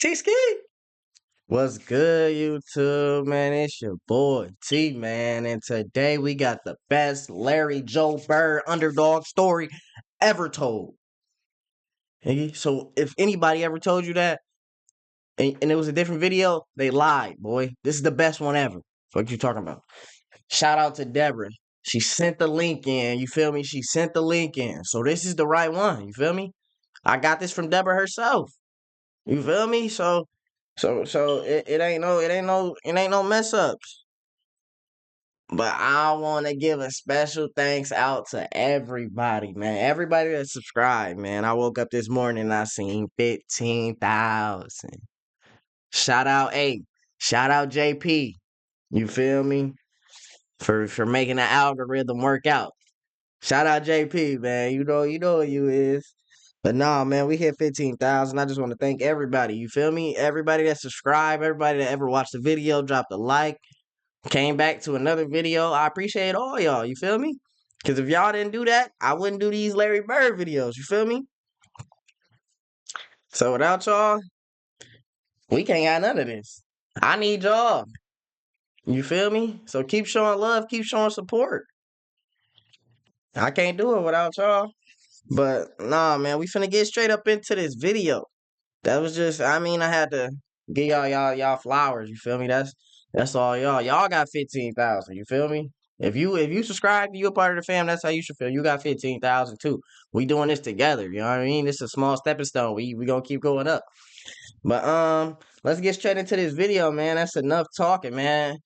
Teeski. What's good, YouTube, man? It's your boy T, man. And today we got the best Larry Joe Bird underdog story ever told. So if anybody ever told you that and it was a different video, they lied, boy. This is the best one ever. What you talking about? Shout out to Deborah. She sent the link in. You feel me? She sent the link in. So this is the right one. You feel me? I got this from Deborah herself. You feel me? It ain't no mess ups. But I want to give a special thanks out to everybody, man. Everybody that subscribed, man. I woke up this morning and I seen 15,000. Shout out, shout out JP. You feel me? For making the algorithm work out. Shout out JP, man. You know what you is. But nah, man, we hit 15,000. I just want to thank everybody. You feel me? Everybody that subscribed, everybody that ever watched the video, dropped a like, came back to another video. I appreciate all y'all. You feel me? Because if y'all didn't do that, I wouldn't do these Larry Bird videos. You feel me? So without y'all, we can't have none of this. I need y'all. You feel me? So keep showing love, keep showing support. I can't do it without y'all. But nah, man, we finna get straight up into this video. That was just, I had to give y'all flowers. You feel me? That's all y'all. Y'all got 15,000. You feel me? If you subscribe, you a part of the fam. That's how you should feel. You got 15,000 too. We doing this together. You know what I mean? This is a small stepping stone. We gonna keep going up. But let's get straight into this video, man. That's enough talking, man.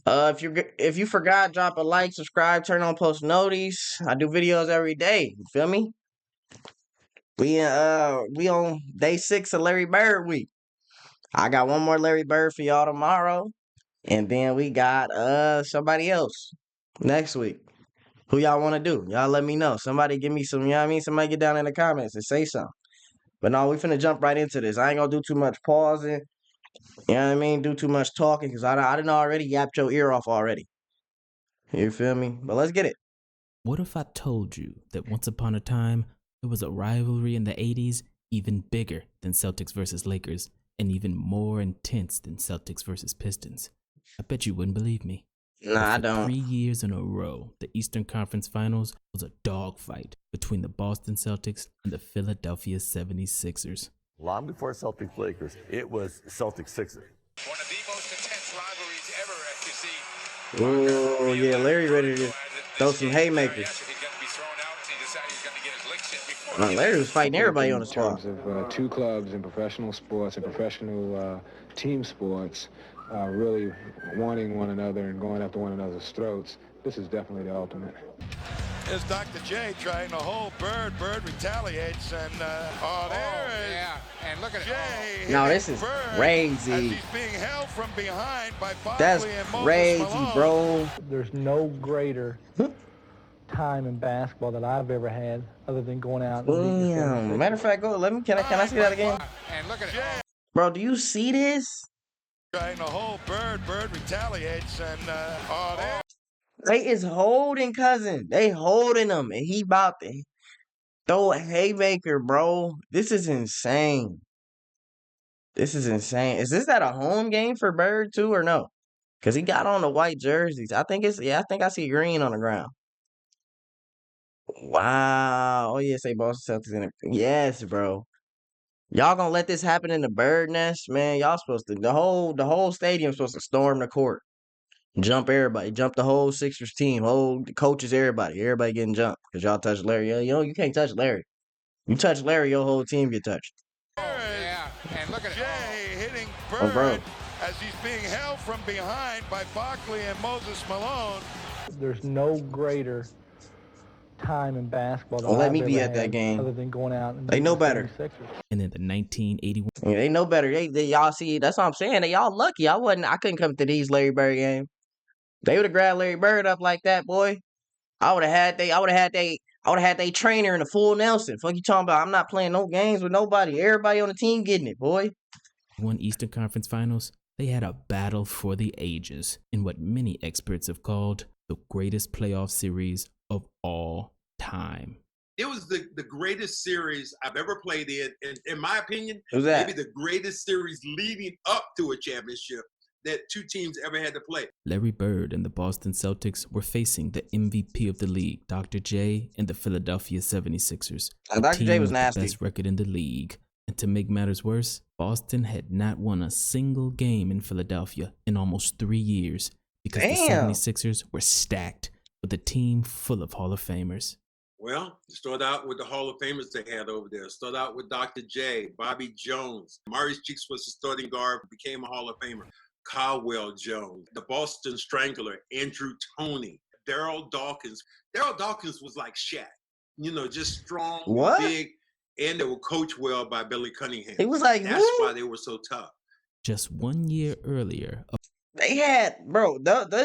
If you forgot, drop a like, subscribe, turn on post notice. I do videos every day. You feel me? We on day 6 of Larry Bird week. I got one more Larry Bird for y'all tomorrow. And then we got somebody else next week. Who y'all want to do? Y'all let me know. Somebody give me some, you know what I mean? Somebody get down in the comments and say something. But no, we finna jump right into this. I ain't gonna do too much pausing. You know what I mean? Do too much talking because I didn't already yapped your ear off already. You feel me? But let's get it. What if I told you that once upon a time, there was a rivalry in the 80s even bigger than Celtics versus Lakers and even more intense than Celtics versus Pistons? I bet you wouldn't believe me. Nah, I For don't. 3 years in a row, the Eastern Conference Finals was a dogfight between the Boston Celtics and the Philadelphia 76ers. Long before Celtics Lakers, it was Celtics Sixers. One of the most intense rivalries ever, as you see. Oh yeah, Larry ready to throw some haymakers. Larry was fighting everybody on the squad. In terms of two clubs in professional sports and professional team sports really wanting one another and going after one another's throats, this is definitely the ultimate. There's Dr. J trying to hold Bird. Bird retaliates, and Yeah, and look at Jay. No, this is Bird crazy. as he's being held from behind by That's Barkley and Moses crazy, Malone. bro. There's no greater time in basketball that I've ever had other than going out and beating the Damn. 76ers. Matter of fact, can I see that again? And look at Jay Bro, do you see this? trying to hold Bird. Bird retaliates, and there. They is holding cousin. They holding him, and he about to throw a haymaker, bro. This is insane. This is insane. Is this at a home game for Bird too, or no? Cause he got on the white jerseys. I think I see green on the ground. Wow. Oh yeah, say Boston Celtics in it. Yes, bro. Y'all gonna let this happen in the Bird Nest, man? Y'all supposed to the whole stadium supposed to storm the court. Jump everybody, jump the whole Sixers team, whole coaches, everybody getting jumped because y'all touched Larry. You can't touch Larry. You touch Larry, your whole team get touched. yeah, and look at Jay hitting Oh, bro. Bird as he's being held from behind by Barkley and Moses Malone. There's no greater time in basketball that Don't let I've me be ever at that had game. other than going out and They beating know the better. 76ers. And in the 1981 Yeah, they know better. Y'all see, that's what I'm saying. Y'all lucky. I couldn't come to these Larry Bird games. They would have grabbed Larry Bird up like that, boy. I would have had they trainer in a full Nelson. Fuck you talking about? I'm not playing no games with nobody. Everybody on the team getting it, boy. Eastern Conference Finals, they had a battle for the ages in what many experts have called the greatest playoff series of all time. It was the greatest series I've ever played in my opinion, Who's that? maybe the greatest series leading up to a championship that two teams ever had to play. Larry Bird and the Boston Celtics were facing the MVP of the league, Dr. J, and the Philadelphia 76ers. Dr. J was nasty. The best record in the league. And to make matters worse, Boston had not won a single game in Philadelphia in almost 3 years because the 76ers were stacked with a team full of Hall of Famers. Well, start out with the Hall of Famers they had over there. Start out with Dr. J, Bobby Jones. Maurice Cheeks was the starting guard, became a Hall of Famer. Caldwell Jones, the Boston Strangler, Andrew Toney, Daryl Dawkins. Daryl Dawkins was like Shaq, just strong, big, and they were coached well by Billy Cunningham. He was like, that's why they were so tough. Just 1 year earlier, they had,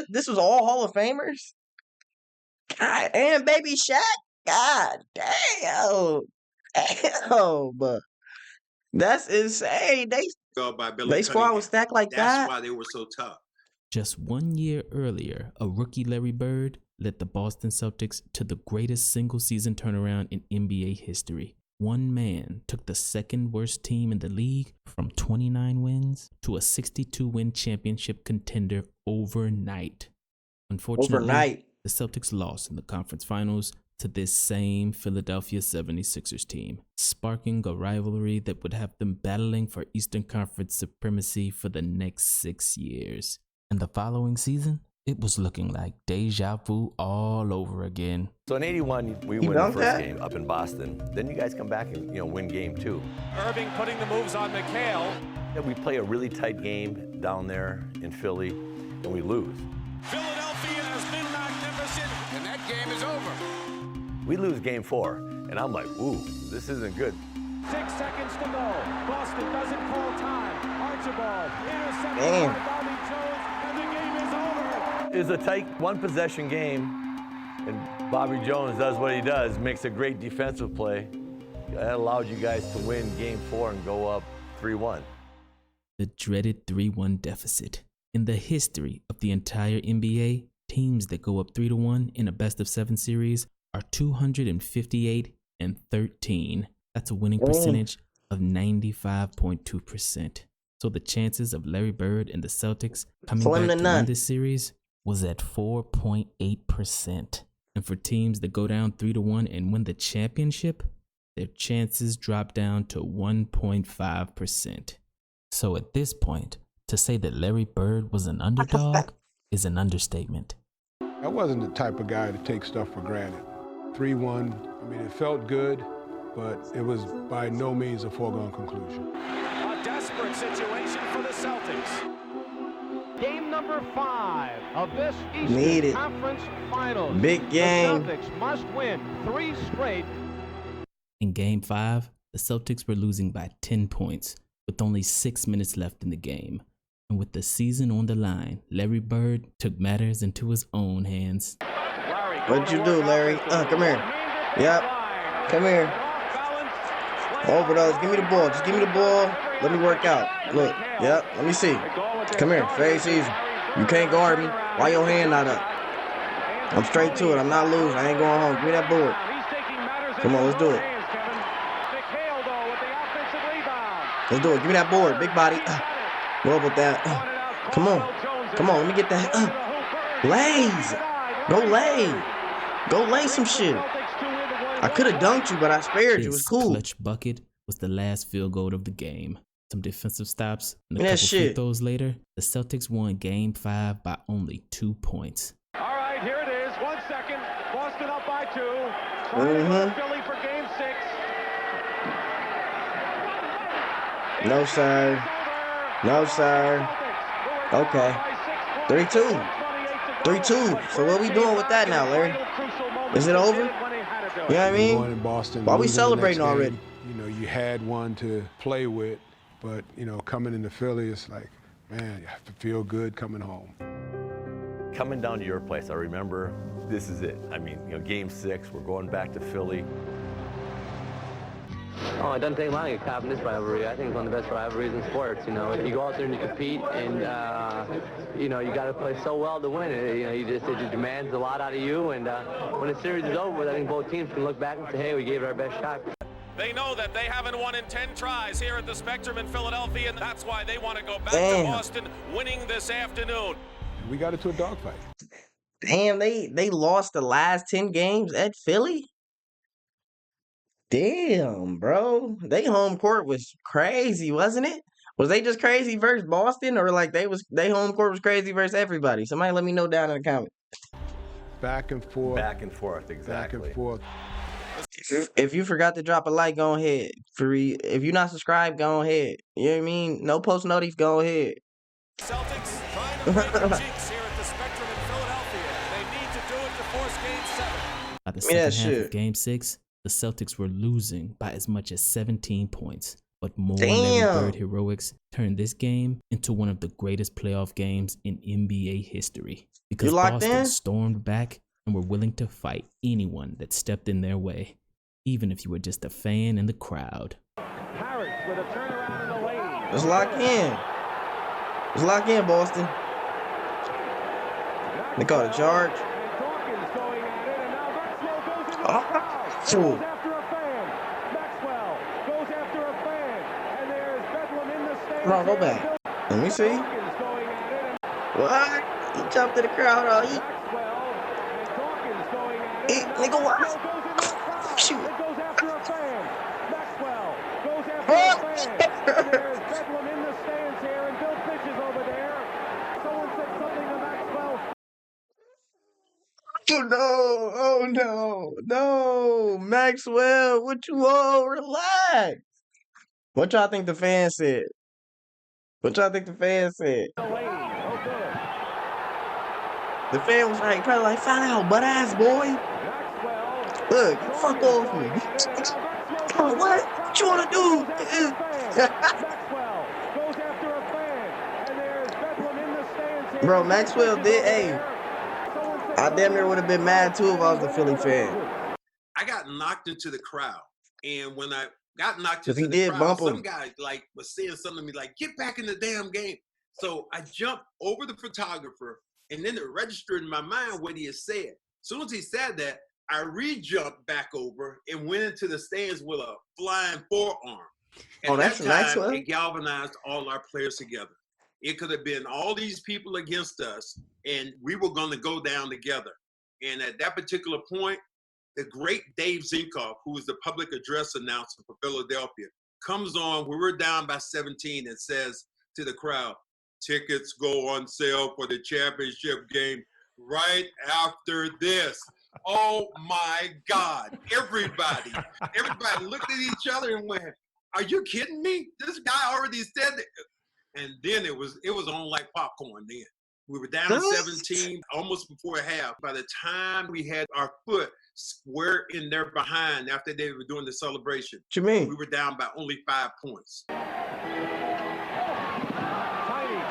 this was all Hall of Famers? God, and baby Shaq? God damn. But that's insane. They squad was stacked like that. That's why they were so tough. Just 1 year earlier, a rookie Larry Bird led the Boston Celtics to the greatest single-season turnaround in NBA history. One man took the second worst team in the league from 29 wins to a 62-win championship contender overnight. Unfortunately, the Celtics lost in the conference finals to this same Philadelphia 76ers team, sparking a rivalry that would have them battling for Eastern Conference supremacy for the next 6 years. And the following season, it was looking like deja vu all over again. So in 81, we win the first game up in Boston. Then you guys come back and win game 2. Irving putting the moves on McHale. And we play a really tight game down there in Philly, and we lose. Philadelphia has been magnificent, and that game is over. We lose game 4, and I'm like, ooh, this isn't good. 6 seconds to go. Boston doesn't call time. Archibald intercepted by Bobby Jones, and the game is over. It's a tight one-possession game, and Bobby Jones does what he does, makes a great defensive play. That allowed you guys to win game 4 and go up 3-1. The dreaded 3-1 deficit. In the history of the entire NBA, teams that go up 3-1 in a best-of-7 series are 258-13. That's a winning percentage of 95.2%. So the chances of Larry Bird and the Celtics coming back to win this series was at 4.8%. And for teams that go down 3-1 and win the championship, their chances drop down to 1.5%. So at this point, to say that Larry Bird was an underdog is an understatement. I wasn't the type of guy to take stuff for granted. 3-1, it felt good, but it was by no means a foregone conclusion. A desperate situation for the Celtics. Game number 5 of this Eastern Conference Finals. Big game. The Celtics must win 3 straight. In Game 5, the Celtics were losing by 10 points with only 6 minutes left in the game. And with the season on the line, Larry Bird took matters into his own hands. What'd you do, Larry? Come here. Yep. Come here. Overdose. Give me the ball. Just give me the ball. Let me work out. Look. Yep. Let me see. Come here. Face easy. You can't guard me. Why your hand not up? I'm straight to it. I'm not losing. I ain't going home. Give me that board. Come on. Let's do it. Let's do it. Give me that board. Big body. What about that? Come on. Come on. Let me get that. Lays. Go lay. Go lay some shit. I could have dunked you, but I spared you. It was cool. Clutch bucket was the last field goal of the game. Some defensive stops and a couple free throws later, the Celtics won Game 5 by only 2 points. All right, here it is. 1 second. Boston up by 2. Philly for Game 6. No, sir. No, sir. Okay. 3-2. 3-2. So what are we doing with that now, Larry? Is it over? You know what I mean? In Boston, why are we celebrating already? You had one to play with, but, coming into Philly, it's like, man, you have to feel good coming home. Coming down to your place, I remember this is it. Game 6, we're going back to Philly. Oh, it doesn't take long to get caught in this rivalry. I think it's one of the best rivalries in sports. You know, you go out there and you compete, and you know, you got to play so well to win. You know, it demands a lot out of you. And when the series is over, I think both teams can look back and say, hey, we gave it our best shot. They know that they haven't won in 10 tries here at the Spectrum in Philadelphia, and that's why they want to go back to Boston, winning this afternoon. We got into a dogfight. Damn, they lost the last 10 games at Philly? Damn, bro. They home court was crazy, wasn't it? Was they just crazy versus Boston, or like they home court was crazy versus everybody? Somebody let me know down in the comments. Back and forth. Back and forth, exactly. Back and forth. If you forgot to drop a like, go ahead. If you're not subscribed, go ahead. You know what I mean? No post notice, go ahead. Celtics trying to break the jinx here at the Spectrum in Philadelphia. They need to do it to force Game 7. By the second half of Game 6, the Celtics were losing by as much as 17 points. But more Larry Bird heroics turned this game into one of the greatest playoff games in NBA history. Because Boston stormed back and were willing to fight anyone that stepped in their way, even if you were just a fan in the crowd. Harris with a turnaround in the lane. Let's lock in. Let's lock in, Boston. They call it a charge. Oh, come on, go back. Let me see. What? He jumped in the crowd. Nigga, what? Shoot. Oh no, Maxwell, what you all? Relax. What y'all think the fans said? The fan was like, probably like, foul, butt ass boy. Look, fuck off me. Oh, what you wanna do? Bro, Maxwell did. Hey, I damn near would have been mad too if I was a Philly fan. I got knocked into the crowd, and when I got knocked into the crowd, some guy like was saying something to me like, "Get back in the damn game." So I jumped over the photographer, and then it registered in my mind what he had said. As soon as he said that, I re-jumped back over and went into the stands with a flying forearm. And that's Maxwell? It galvanized all our players together. It could have been all these people against us, and we were going to go down together. And at that particular point, the great Dave Zinkoff, who was the public address announcer for Philadelphia, comes on when we're down by 17 and says to the crowd, "Tickets go on sale for the championship game right after this." Oh my God. Everybody looked at each other and went, "Are you kidding me? This guy already said that." And then it was on like popcorn then. We were down to 17, almost before half. By the time we had our foot square in their behind after they were doing the celebration, what you mean? We were down by only 5 points. Tiny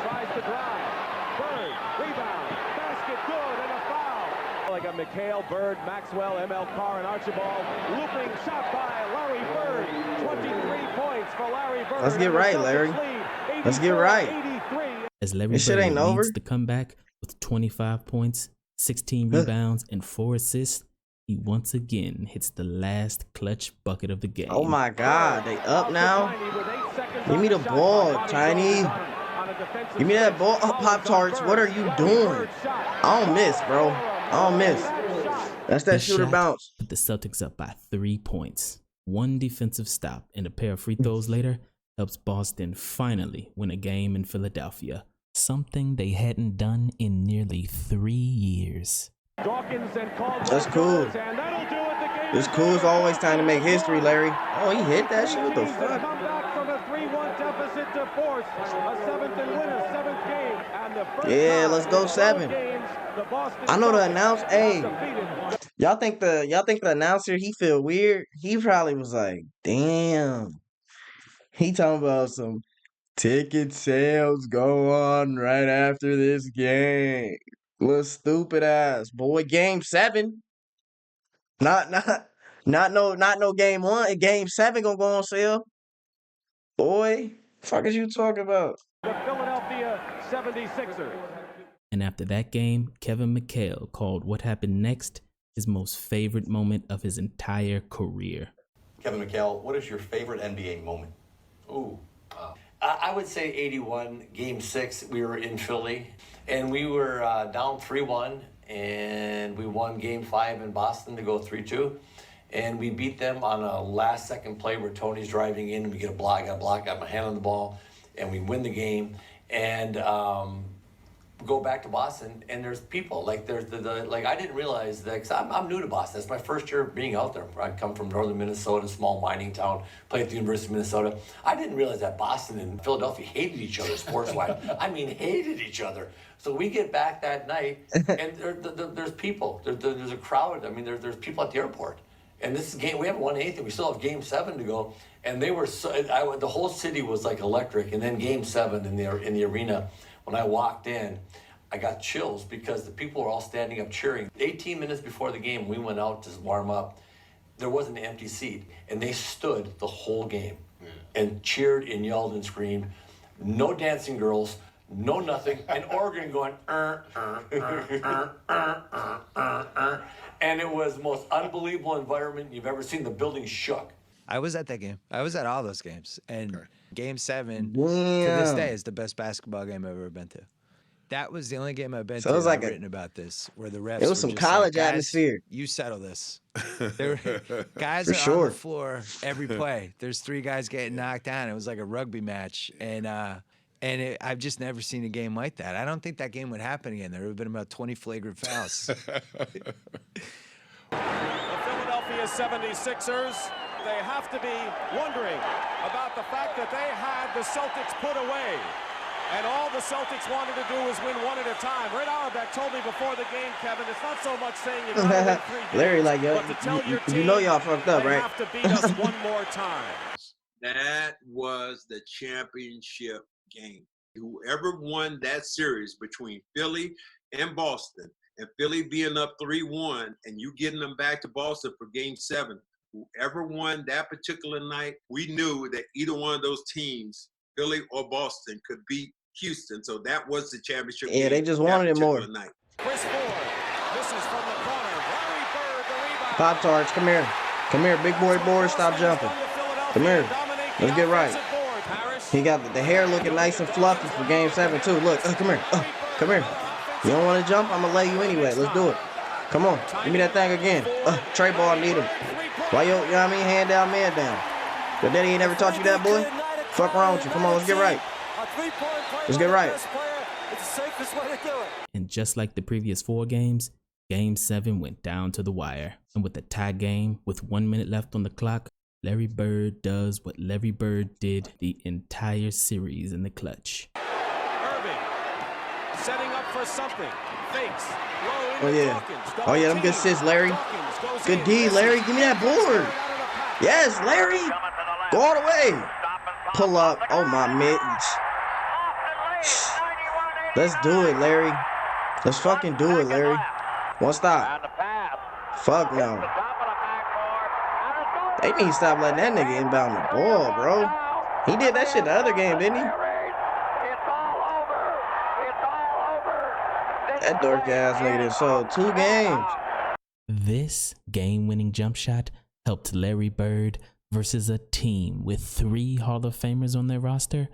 tries to drive. Bird, rebound, basket good, and a foul. Like a McHale, Bird, Maxwell, ML Carr, and Archibald. Looping shot by Larry Bird. 23 points for Larry Bird. Let's get right, Larry. Let's get right. As Larry Bird leads the comeback with 25 points, 16 rebounds, and 4 assists, he once again hits the last clutch bucket of the game. Oh my God, they up now? Give me the ball, Tiny. Give me that ball. Oh, Pop-Tarts, what are you doing? I don't miss, bro. I don't miss. That's that shooter bounce. Put the Celtics up by 3 points. One defensive stop and a pair of free throws later helps Boston finally win a game in Philadelphia, something they hadn't done in nearly 3 years. That's cool. It's cool. It's always time to make history, Larry. Oh, he hit that shit. What the fuck? Yeah, let's go 7. I know the announcer. Hey, y'all think the announcer, he feel weird? He probably was like, damn. He talking about some ticket sales go on right after this game. Little stupid ass boy. Game 7. Not Not no game 1. Game 7 gonna go on sale. Boy, fuck is you talking about? The Philadelphia 76ers. And after that game, Kevin McHale called what happened next his most favorite moment of his entire career. Kevin McHale, what is your favorite NBA moment? Ooh. I would say 81, Game 6. We were in Philly, and we were down 3-1, and we won Game 5 in Boston to go 3-2. And we beat them on a last-second play where Tony's driving in, and we get a block, got my hand on the ball, and we win the game. And go back to Boston, and there's people like there's like I didn't realize that, because I'm new to Boston. It's my first year of being out there. I come from northern Minnesota, small mining town, played at the University of Minnesota. I didn't realize that Boston and Philadelphia hated each other sports-wise. I mean, hated each other. So we get back that night, and there's people. There's a crowd. I mean, there's people at the airport. And this is game. We haven't won anything. We still have Game 7 to go. And they were the whole city was like electric. And then Game 7 in the arena. When I walked in, I got chills because the people were all standing up cheering. 18 minutes before the game, we went out to warm up. There wasn't an empty seat, and they stood the whole game and cheered and yelled and screamed. No dancing girls, no nothing. And Oregon going, and it was the most unbelievable environment you've ever seen. The building shook. I was at that game. I was at all those games. And Game 7 to this day is the best basketball game I've ever been to. That was the only game I've been to. It was like I've written about this, where the refs. It was some college atmosphere. You settle this. There were guys For are sure. on the floor every play. There's 3 guys getting knocked down. It was like a rugby match, and I've just never seen a game like that. I don't think that game would happen again. There would have been about 20 flagrant fouls. The Philadelphia 76ers, they have to be wondering about the fact that they had the Celtics put away. And all the Celtics wanted to do was win one at a time. Red Auerbach told me before the game, Kevin, it's not so much saying you got to win 3 games, Larry, like, yo, but to tell your team, you know y'all fucked up, they right? have to beat us one more time. That was the championship game. Whoever won that series between Philly and Boston, and Philly being up 3-1, and you getting them back to Boston for Game 7, whoever won that particular night, we knew that either one of those teams, Philly or Boston, could beat Houston. So that was the championship game. Yeah, they just wanted it more. Night. Chris Ford, this is from the corner. Larry Bird, the rebound. Pop-Tarts, come here. Come here, big boy board, stop jumping. Come here. Let's get right. He got the hair looking nice and fluffy for Game 7, too. Look, come here. Come here. You don't want to jump? I'm going to lay you anyway. Let's do it. Come on. Give me that thing again. Trey ball, need him. Why you know what I mean? Hand down, man down. Your daddy ain't never taught you that, boy? Fuck wrong with you. Come on, let's get right. Let's get right. And just like the previous 4 games, Game 7 went down to the wire. And with the tie game, with 1 minute left on the clock, Larry Bird does what Larry Bird did the entire series in the clutch. Irving, setting up for something. Fakes. Oh, yeah. Oh, yeah, them good assists, Larry. Good D, Larry. Give me that board. Yes, Larry. Go all the way. Pull up. Oh, my mittens. Let's do it, Larry. Let's fucking do it, Larry. One stop. Fuck no. They need to stop letting that nigga inbound the ball, bro. He did that shit the other game, didn't he? That dork ass nigga done sold 2 games. This game-winning jump shot helped Larry Bird versus a team with 3 Hall of Famers on their roster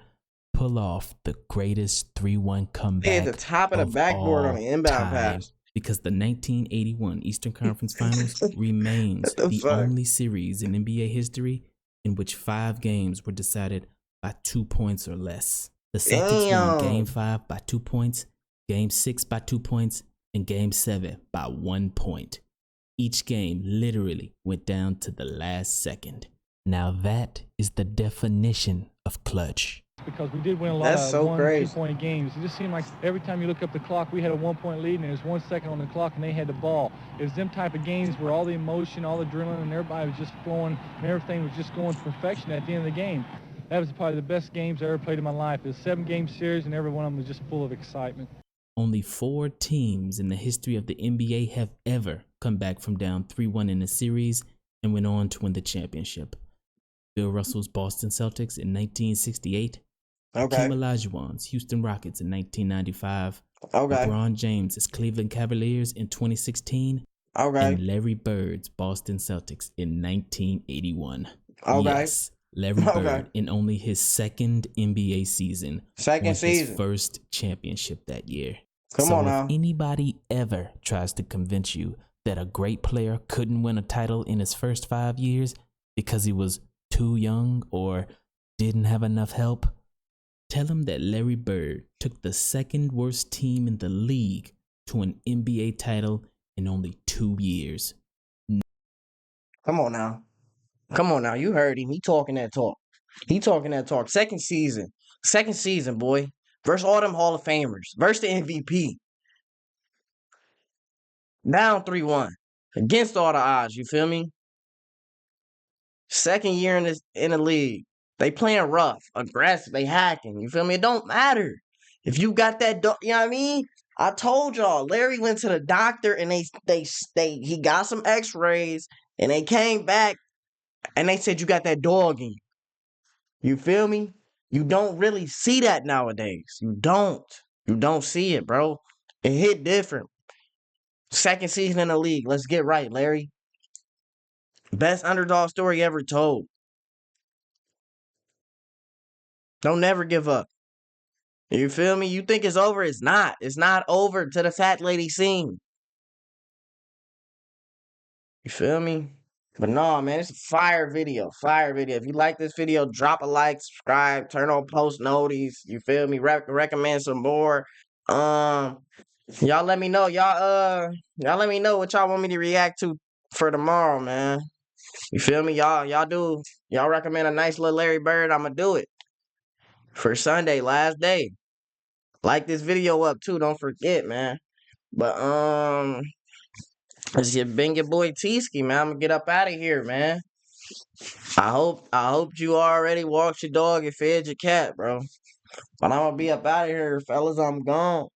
pull off the greatest 3-1 comeback. They had the top of the backboard on the inbound time, pass. because the 1981 Eastern Conference Finals remains the only series in NBA history in which 5 games were decided by 2 points or less. The Celtics won Game 5 by 2 points, Game 6 by 2 points, and Game 7 by 1 point. Each game literally went down to the last second. Now that is the definition of clutch. Because we did win a lot of 1-2-point games. It just seemed like every time you look up the clock, we had a 1-point lead, and there was 1 second on the clock, and they had the ball. It was them type of games where all the emotion, all the adrenaline, and everybody was just flowing, and everything was just going to perfection at the end of the game. That was probably the best games I ever played in my life. It was a 7-game series, and every one of them was just full of excitement. Only 4 teams in the history of the NBA have ever come back from down 3-1 in a series and went on to win the championship. Bill Russell's Boston Celtics in 1968. Okay. Hakeem Olajuwon's Houston Rockets in 1995. Okay. LeBron James's Cleveland Cavaliers in 2016. Okay. And Larry Bird's Boston Celtics in 1981. Okay. Yes, Larry Bird in only his second NBA season won his first championship that year. Come on now. If anybody ever tries to convince you that a great player couldn't win a title in his first 5 years because he was too young or didn't have enough help, tell him that Larry Bird took the second worst team in the league to an NBA title in only 2 years. Come on now. Come on now. You heard him. He talking that talk. He talking that talk. Second season. Second season, boy. Versus all them Hall of Famers. Versus the MVP. Down 3-1. Against all the odds. You feel me? Second year in the league. They playing rough, aggressive, they hacking. You feel me? It don't matter. If you got that, you know what I mean? I told y'all, Larry went to the doctor and he got some x-rays and they came back and they said you got that dog in you. You feel me? You don't really see that nowadays. You don't. You don't see it, bro. It hit different. Second season in the league. Let's get right, Larry. Best underdog story ever told. Don't never give up. You feel me? You think it's over? It's not. It's not over till the fat lady sing. You feel me? But no, man, it's a fire video. Fire video. If you like this video, drop a like, subscribe, turn on post notice. You feel me? Recommend some more. Y'all let me know. Y'all let me know what y'all want me to react to for tomorrow, man. You feel me? Y'all recommend a nice little Larry Bird, I'ma do it. For Sunday, last day. Like this video up too, don't forget, man. But it's been your boy Teeski, man. I'm gonna get up out of here, man. I hope you already walked your dog and fed your cat, bro. But I'm gonna be up out of here, fellas. I'm gone.